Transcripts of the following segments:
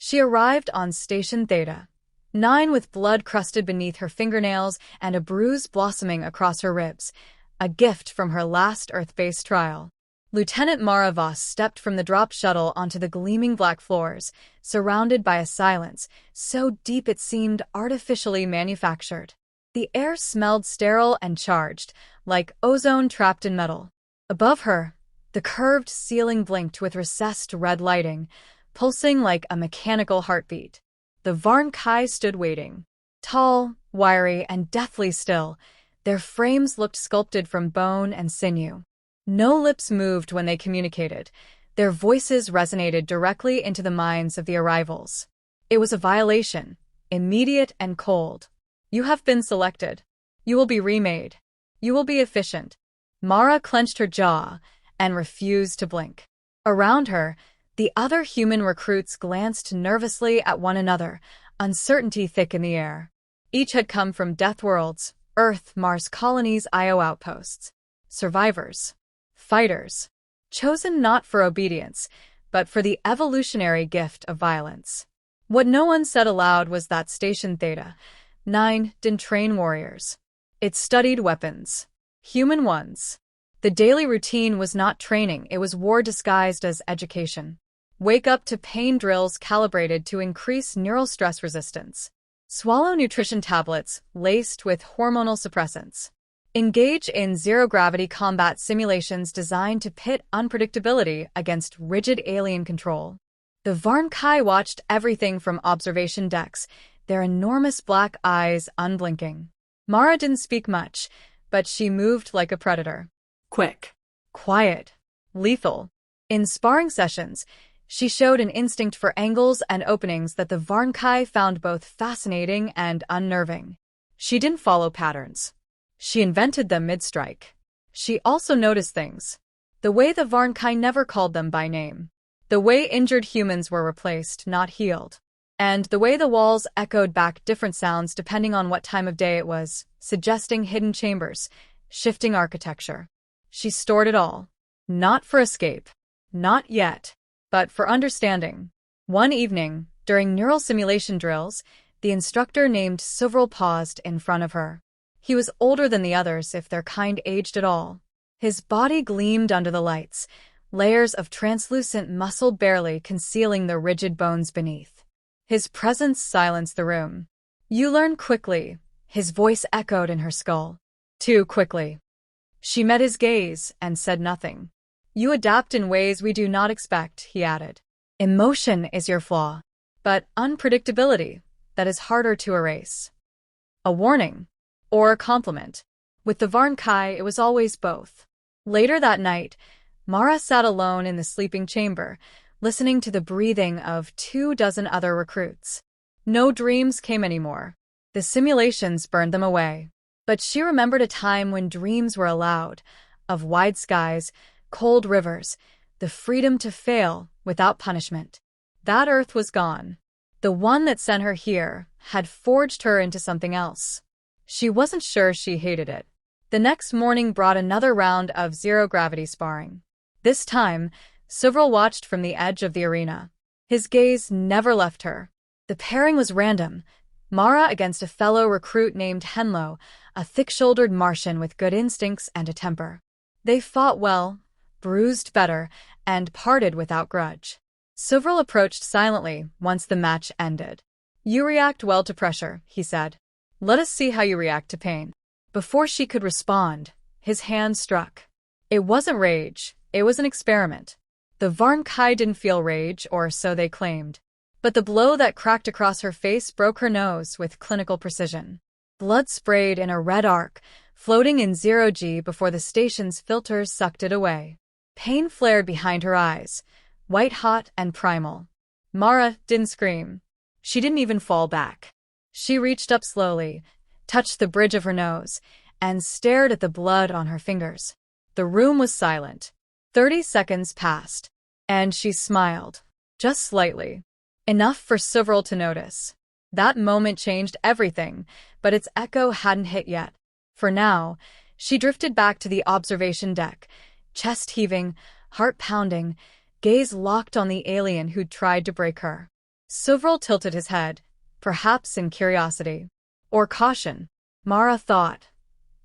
She arrived on Station Theta 9 with blood crusted beneath her fingernails and a bruise blossoming across her ribs, a gift from her last Earth-based trial. Lieutenant Mara Voss stepped from the dropped shuttle onto the gleaming black floors, surrounded by a silence so deep it seemed artificially manufactured. The air smelled sterile and charged, like ozone trapped in metal. Above her, the curved ceiling blinked with recessed red lighting, pulsing like a mechanical heartbeat. The Varn-Kai stood waiting. Tall, wiry, and deathly still, their frames looked sculpted from bone and sinew. No lips moved when they communicated. Their voices resonated directly into the minds of the arrivals. It was a violation, immediate and cold. You have been selected. You will be remade. You will be efficient. Mara clenched her jaw and refused to blink. Around her, the other human recruits glanced nervously at one another, uncertainty thick in the air. Each had come from Death Worlds, Earth, Mars colonies, Io outposts. Survivors. Fighters. Chosen not for obedience, but for the evolutionary gift of violence. What no one said aloud was that Station Theta 9 didn't train warriors. It studied weapons. Human ones. The daily routine was not training, it was war disguised as education. Wake up to pain drills calibrated to increase neural stress resistance. Swallow nutrition tablets laced with hormonal suppressants. Engage in zero-gravity combat simulations designed to pit unpredictability against rigid alien control. The Varn-Kai watched everything from observation decks, their enormous black eyes unblinking. Mara didn't speak much, but she moved like a predator. Quick. Quiet. Lethal. In sparring sessions, she showed an instinct for angles and openings that the Varn-Kai found both fascinating and unnerving. She didn't follow patterns. She invented them mid-strike. She also noticed things. The way the Varn-Kai never called them by name. The way injured humans were replaced, not healed. And the way the walls echoed back different sounds depending on what time of day it was, suggesting hidden chambers, shifting architecture. She stored it all. Not for escape. Not yet. But for understanding. One evening, during neural simulation drills, the instructor named Suvril paused in front of her. He was older than the others, if their kind aged at all. His body gleamed under the lights, layers of translucent muscle barely concealing the rigid bones beneath. His presence silenced the room. You learn quickly, his voice echoed in her skull. Too quickly. She met his gaze and said nothing. You adapt in ways we do not expect, he added. Emotion is your flaw, but unpredictability, that is harder to erase. A warning. Or a compliment. With the Varn-Kai, it was always both. Later that night, Mara sat alone in the sleeping chamber, listening to the breathing of 24 other recruits. No dreams came anymore. The simulations burned them away. But she remembered a time when dreams were allowed, of wide skies, cold rivers, the freedom to fail without punishment. That Earth was gone. The one that sent her here had forged her into something else. She wasn't sure she hated it. The next morning brought another round of zero-gravity sparring. This time, Suvril watched from the edge of the arena. His gaze never left her. The pairing was random. Mara against a fellow recruit named Henlo, a thick-shouldered Martian with good instincts and a temper. They fought well, bruised better, and parted without grudge. Suvril approached silently once the match ended. You react well to pressure, he said. Let us see how you react to pain. Before she could respond, his hand struck. It wasn't rage, it was an experiment. The Varn-Kai didn't feel rage, or so they claimed. But the blow that cracked across her face broke her nose with clinical precision. Blood sprayed in a red arc, floating in zero-G before the station's filters sucked it away. Pain flared behind her eyes, white-hot and primal. Mara didn't scream. She didn't even fall back. She reached up slowly, touched the bridge of her nose, and stared at the blood on her fingers. The room was silent. 30 seconds passed, and she smiled, just slightly. Enough for Suvril to notice. That moment changed everything, but its echo hadn't hit yet. For now, she drifted back to the observation deck, chest heaving, heart pounding, gaze locked on the alien who'd tried to break her. Suvril tilted his head, perhaps in curiosity. Or caution. Mara thought.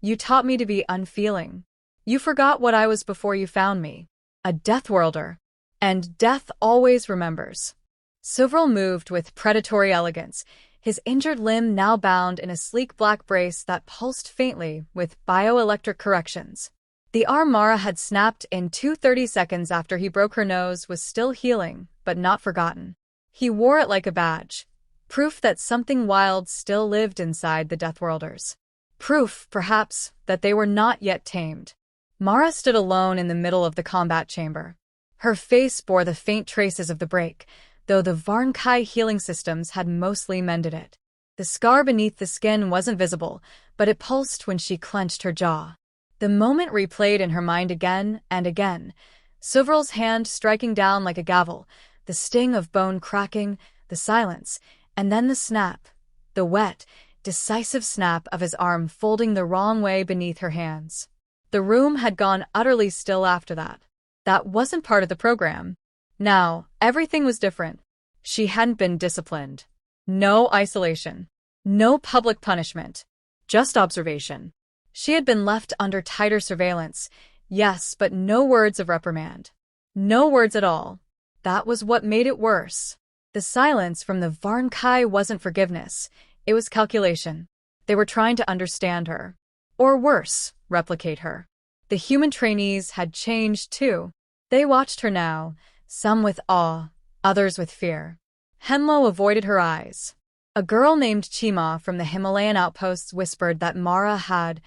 You taught me to be unfeeling. You forgot what I was before you found me. A death worlder. And death always remembers. Suvril moved with predatory elegance, his injured limb now bound in a sleek black brace that pulsed faintly with bioelectric corrections. The arm Mara had snapped in 2:30 seconds after he broke her nose was still healing, but not forgotten. He wore it like a badge. Proof that something wild still lived inside the Deathworlders. Proof, perhaps, that they were not yet tamed. Mara stood alone in the middle of the combat chamber. Her face bore the faint traces of the break, though the Varnkai healing systems had mostly mended it. The scar beneath the skin wasn't visible, but it pulsed when she clenched her jaw. The moment replayed in her mind again and again, Suvril's hand striking down like a gavel, the sting of bone cracking, the silence, and then the snap, the wet, decisive snap of his arm folding the wrong way beneath her hands. The room had gone utterly still after that. That wasn't part of the program. Now, everything was different. She hadn't been disciplined. No isolation. No public punishment. Just observation. She had been left under tighter surveillance, yes, but no words of reprimand. No words at all. That was what made it worse. The silence from the Varnkai wasn't forgiveness, it was calculation. They were trying to understand her. Or worse, replicate her. The human trainees had changed too. They watched her now, some with awe, others with fear. Henlo avoided her eyes. A girl named Chima from the Himalayan outposts whispered that Mara had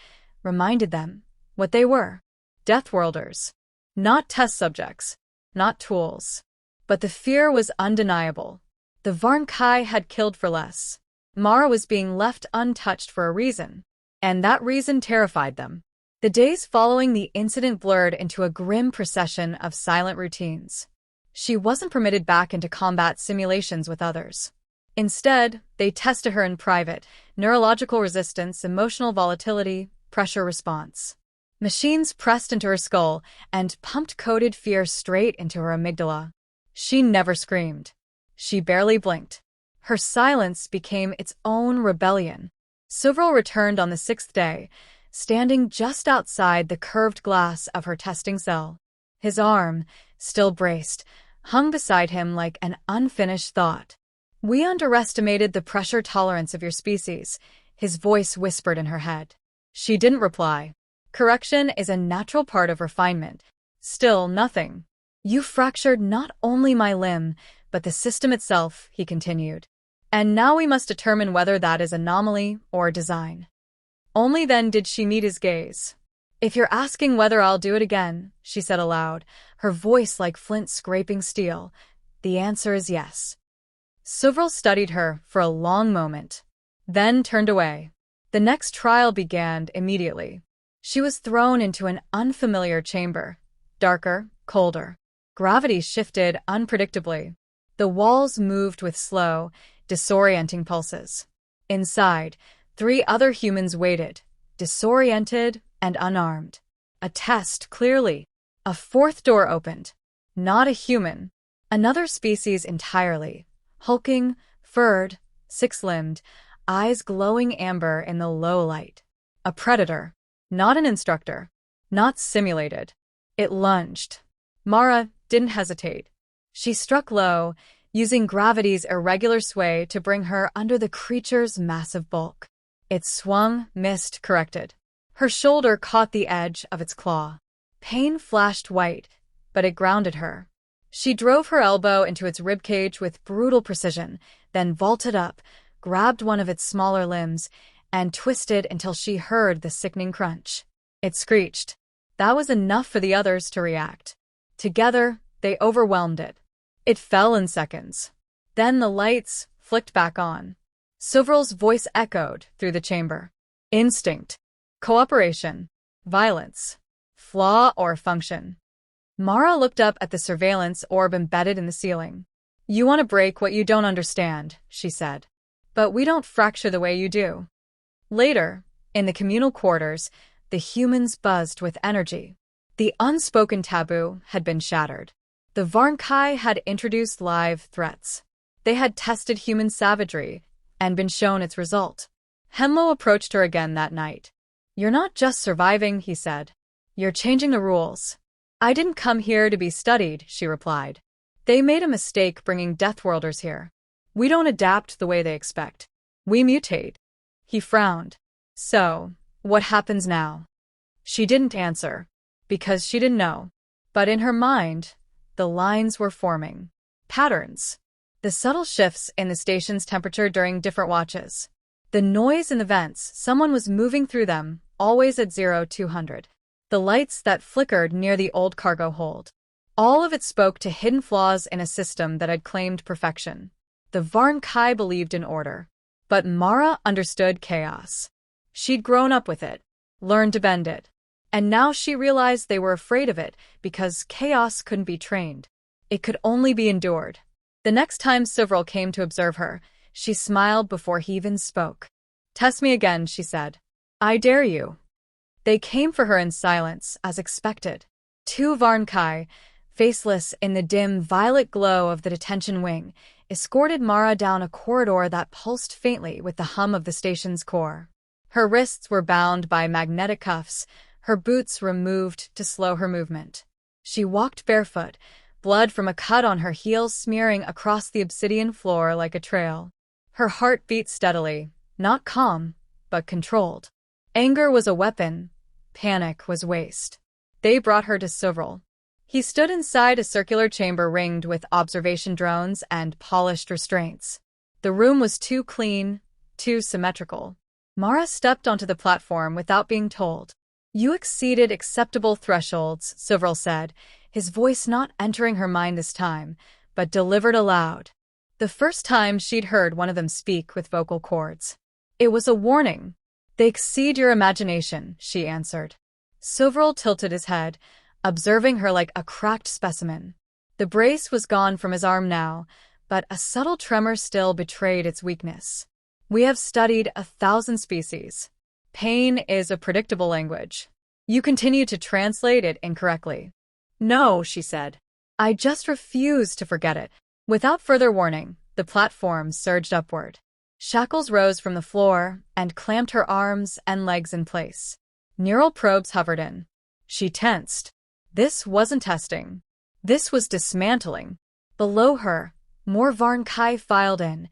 reminded them what they were. Deathworlders. Not test subjects. Not tools. But the fear was undeniable. The Varnkai had killed for less. Mara was being left untouched for a reason. And that reason terrified them. The days following the incident blurred into a grim procession of silent routines. She wasn't permitted back into combat simulations with others. Instead, they tested her in private, neurological resistance, emotional volatility, pressure response. Machines pressed into her skull and pumped coded fear straight into her amygdala. She never screamed. She barely blinked. Her silence became its own rebellion. Suvril returned on the 6th day, standing just outside the curved glass of her testing cell. His arm, still braced, hung beside him like an unfinished thought. We underestimated the pressure tolerance of your species, his voice whispered in her head. She didn't reply. Correction is a natural part of refinement. Still nothing. You fractured not only my limb, but the system itself, he continued. And now we must determine whether that is anomaly or design. Only then did she meet his gaze. If you're asking whether I'll do it again, she said aloud, her voice like flint scraping steel, the answer is yes. Suvril studied her for a long moment, then turned away. The next trial began immediately. She was thrown into an unfamiliar chamber, darker, colder. Gravity shifted unpredictably. The walls moved with slow, disorienting pulses. Inside, 3 other humans waited, disoriented and unarmed. A test, clearly. A 4th door opened. Not a human. Another species entirely. Hulking, furred, 6-limbed, eyes glowing amber in the low light. A predator. Not an instructor. Not simulated. It lunged. Mara didn't hesitate. She struck low, using gravity's irregular sway to bring her under the creature's massive bulk. It swung, missed, corrected. Her shoulder caught the edge of its claw. Pain flashed white, but it grounded her. She drove her elbow into its ribcage with brutal precision, then vaulted up, grabbed one of its smaller limbs, and twisted until she heard the sickening crunch. It screeched. That was enough for the others to react. Together, they overwhelmed it. It fell in seconds. Then the lights flicked back on. Suvril's voice echoed through the chamber. Instinct. Cooperation. Violence. Flaw or function. Mara looked up at the surveillance orb embedded in the ceiling. You want to break what you don't understand, she said. But we don't fracture the way you do. Later, in the communal quarters, the humans buzzed with energy. The unspoken taboo had been shattered. The Varnkai had introduced live threats. They had tested human savagery and been shown its result. Henlo approached her again that night. "You're not just surviving," he said. "You're changing the rules." "I didn't come here to be studied," she replied. "They made a mistake bringing Deathworlders here. We don't adapt the way they expect. We mutate." He frowned. "So, what happens now?" She didn't answer, because she didn't know. But in her mind, the lines were forming. Patterns. The subtle shifts in the station's temperature during different watches. The noise in the vents, someone was moving through them, always at 0200. The lights that flickered near the old cargo hold. All of it spoke to hidden flaws in a system that had claimed perfection. The Varn Kai believed in order. But Mara understood chaos. She'd grown up with it, learned to bend it. And now she realized they were afraid of it because chaos couldn't be trained. It could only be endured. The next time Sivril came to observe her, she smiled before he even spoke. "Test me again," she said. "I dare you." They came for her in silence, as expected. 2 Varn Kai, faceless in the dim violet glow of the detention wing, escorted Mara down a corridor that pulsed faintly with the hum of the station's core. Her wrists were bound by magnetic cuffs, her boots removed to slow her movement. She walked barefoot, blood from a cut on her heels smearing across the obsidian floor like a trail. Her heart beat steadily, not calm, but controlled. Anger was a weapon, panic was waste. They brought her to Sivril. He stood inside a circular chamber ringed with observation drones and polished restraints. The room was too clean, too symmetrical. Mara stepped onto the platform without being told. "You exceeded acceptable thresholds," Sivril said, his voice not entering her mind this time, but delivered aloud. The first time she'd heard one of them speak with vocal cords. It was a warning. "They exceed your imagination," she answered. Sivril tilted his head, observing her like a cracked specimen. The brace was gone from his arm now, but a subtle tremor still betrayed its weakness. "We have studied 1,000 species. Pain is a predictable language. You continue to translate it incorrectly." "No," she said. "I just refuse to forget it." Without further warning, the platform surged upward. Shackles rose from the floor and clamped her arms and legs in place. Neural probes hovered in. She tensed. This wasn't testing. This was dismantling. Below her, more Varn Kai filed in,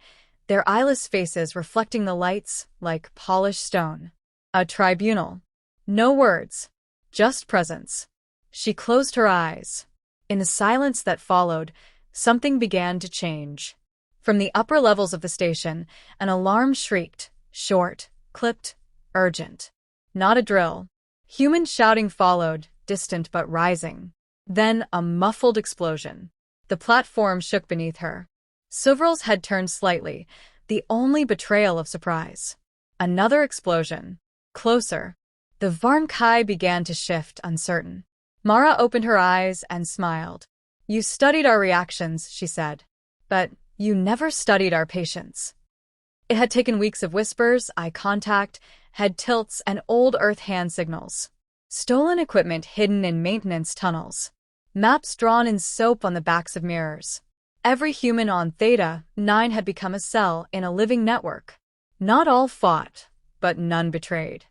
their eyeless faces reflecting the lights like polished stone. A tribunal. No words, just presence. She closed her eyes. In the silence that followed, something began to change. From the upper levels of the station, an alarm shrieked, short, clipped, urgent. Not a drill. Human shouting followed, distant but rising. Then a muffled explosion. The platform shook beneath her. Sivril's head turned slightly, the only betrayal of surprise. Another explosion. Closer. The Varn Kai began to shift, uncertain. Mara opened her eyes and smiled. "You studied our reactions," she said. "But you never studied our patience." It had taken weeks of whispers, eye contact, head tilts, and old Earth hand signals. Stolen equipment hidden in maintenance tunnels. Maps drawn in soap on the backs of mirrors. Every human on Theta 9 had become a cell in a living network. Not all fought, but none betrayed.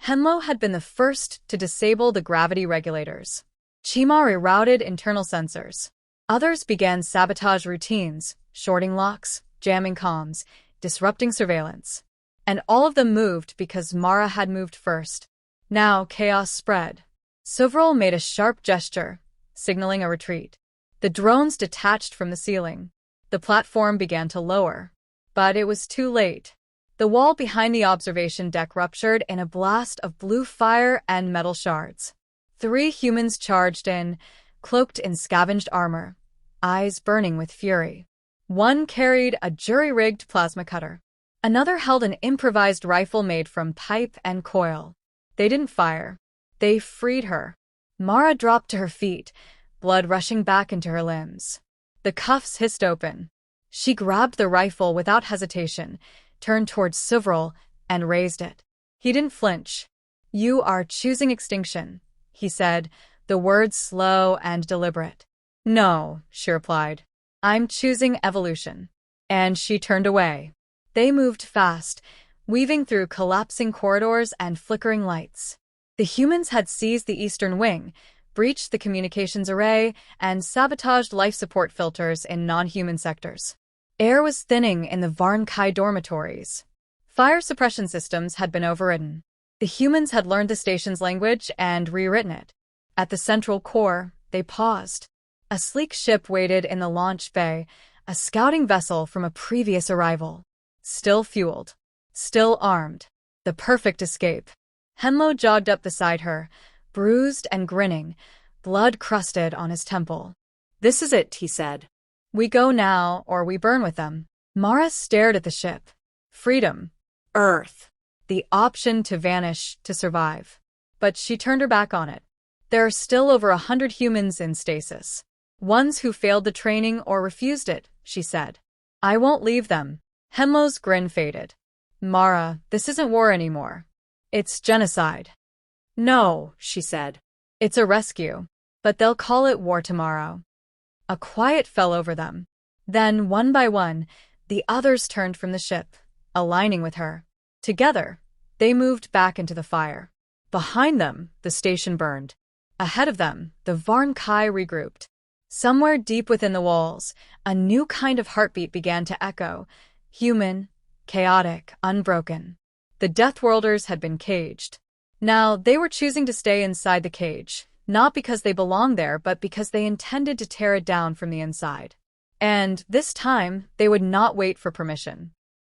Henlo had been the first to disable the gravity regulators. Chima rerouted internal sensors. Others began sabotage routines, shorting locks, jamming comms, disrupting surveillance. And all of them moved because Mara had moved first. Now chaos spread. Sivril made a sharp gesture, signaling a retreat. The drones detached from the ceiling. The platform began to lower. But it was too late. The wall behind the observation deck ruptured in a blast of blue fire and metal shards. 3 humans charged in, cloaked in scavenged armor, eyes burning with fury. One carried a jury-rigged plasma cutter. Another held an improvised rifle made from pipe and coil. They didn't fire. They freed her. Mara dropped to her feet, blood rushing back into her limbs. The cuffs hissed open. She grabbed the rifle without hesitation, turned towards Sivril, and raised it. He didn't flinch. "You are choosing extinction," he said, the words slow and deliberate. "No," she replied. "I'm choosing evolution." And she turned away. They moved fast, weaving through collapsing corridors and flickering lights. The humans had seized the eastern wing, breached the communications array, and sabotaged life support filters in non-human sectors. Air was thinning in the Varn-Kai dormitories. Fire suppression systems had been overridden. The humans had learned the station's language and rewritten it. At the central core, they paused. A sleek ship waited in the launch bay, a scouting vessel from a previous arrival. Still fueled. Still armed. The perfect escape. Henlo jogged up beside her, bruised and grinning, blood crusted on his temple. "This is it," he said. "We go now, or we burn with them." Mara stared at the ship. Freedom. Earth. The option to vanish, to survive. But she turned her back on it. There are still over 100 humans in stasis. Ones who failed the training or refused it, she said. "I won't leave them." Henlo's grin faded. "Mara, this isn't war anymore. It's genocide." "No," she said. "It's a rescue. But they'll call it war tomorrow." A quiet fell over them. Then, one by one, the others turned from the ship, aligning with her. Together, they moved back into the fire. Behind them, the station burned. Ahead of them, the Varn-Kai regrouped. Somewhere deep within the walls, a new kind of heartbeat began to echo. Human, chaotic, unbroken. The Deathworlders had been caged. Now, they were choosing to stay inside the cage, not because they belonged there, but because they intended to tear it down from the inside. And this time, they would not wait for permission.